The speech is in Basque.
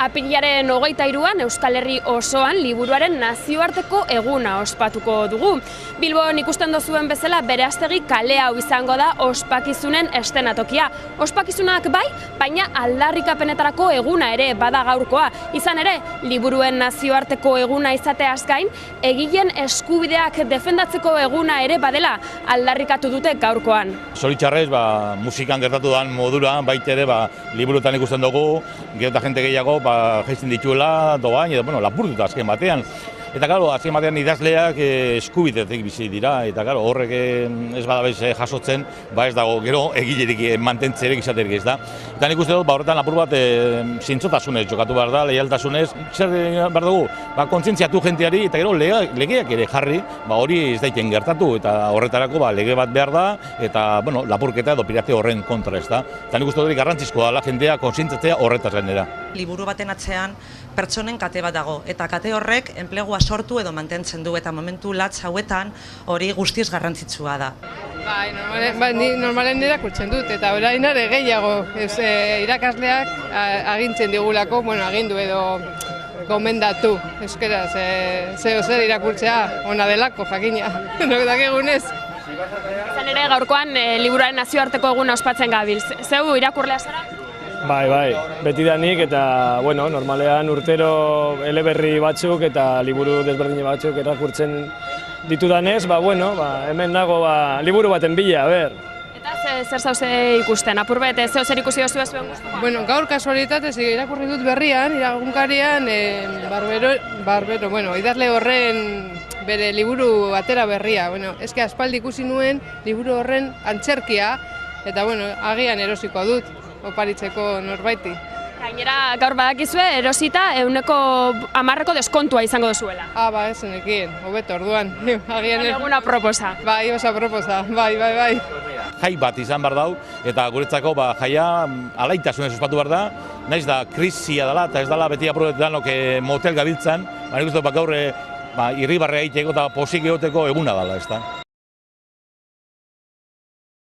Apirilaren 23an Euskal Herri osoan liburuaren nazioarteko eguna ospatuko dugu. Bilbon ikusten duzuen bezala Berastegi kale hau izango da ospakizunen eszenatokia. Ospakizunak bai, baina aldarrikapenetarako eguna ere bada gaurkoa. Izan ere, liburuen nazioarteko eguna izateaz gain, egileen eskubideak defendatzeko eguna ere badela aldarrikatu dute gaurkoan. Zoritxarrez, musikan gertatu dan modura, baita ere, liburuetan ikusten dugu, gero eta jente gehiago, jaizten dituela, doain, edo, lapurtuta azken batean. Eta, azken batean idazleak eskubidetik bizi dira, eta, horrek ez badabez jasotzen, ez dago, gero, egilerik mantentzerek izaterik ez da. Eta nik uste dut, horretan apur bat zintzotasunez jokatu behar da, leialtasunez, zer behar dugu, kontzientziatu jenteari, eta gero, legeak ere jarri, hori ez daiten gertatu, eta horretarako lege bat behar da, eta, lapurketa edo pirate horren kontra ez da. Eta nik uste dut, garrantzizkoa da, jendea kontzientzatzea horretaz gainera. Liburu baten atzean pertsonen kate bat dago, eta kate horrek enplegua sortu edo mantentzen du, eta momentu latz hauetan hori guztiz garrantzitsua da. Ni normalen irakurtzen dut, eta orain ere gehiago irakasleak agintzen digulako, agindu edo gomendatu, euskeraz, zer irakurtzea ona delako, jakina, dakigunez. Izan ere gaurkoan liburuaren nazioarteko eguna ospatzen gabiltz. Zeu irakurlea zara? Bai, betidanik eta, normalean urtero eleberri batzuk eta liburu desberdin batzuk irakurtzen ditudanez, hemen nago liburu baten bila, Eta zer zauze ikusten, apurbet, zer ikusi dozu zuen guztuko? Gaur kasualitatez irakurri dut berrian, iragunkarian, Barbero, idazle horren bere liburu atera berria. Eske aspaldi ikusi nuen liburu horren antzerkia, eta agian erosiko dut. Oparitzeko norbaiti. Gainera, gaur badakizue, erosita 10% deskontua izango duzuela. Ez zenekien, hobeto orduan. Eguna aproposa. Oso aproposa, bai. Jai bat izan behar dau, eta guretzako jaia alaitasunez ospatu behar da, naiz da krisia dela, eta ez dela beti aprobetetan motel gabiltzan, nik uste gaur irribarre egiteko eta posik egoteko eguna dela, ez da.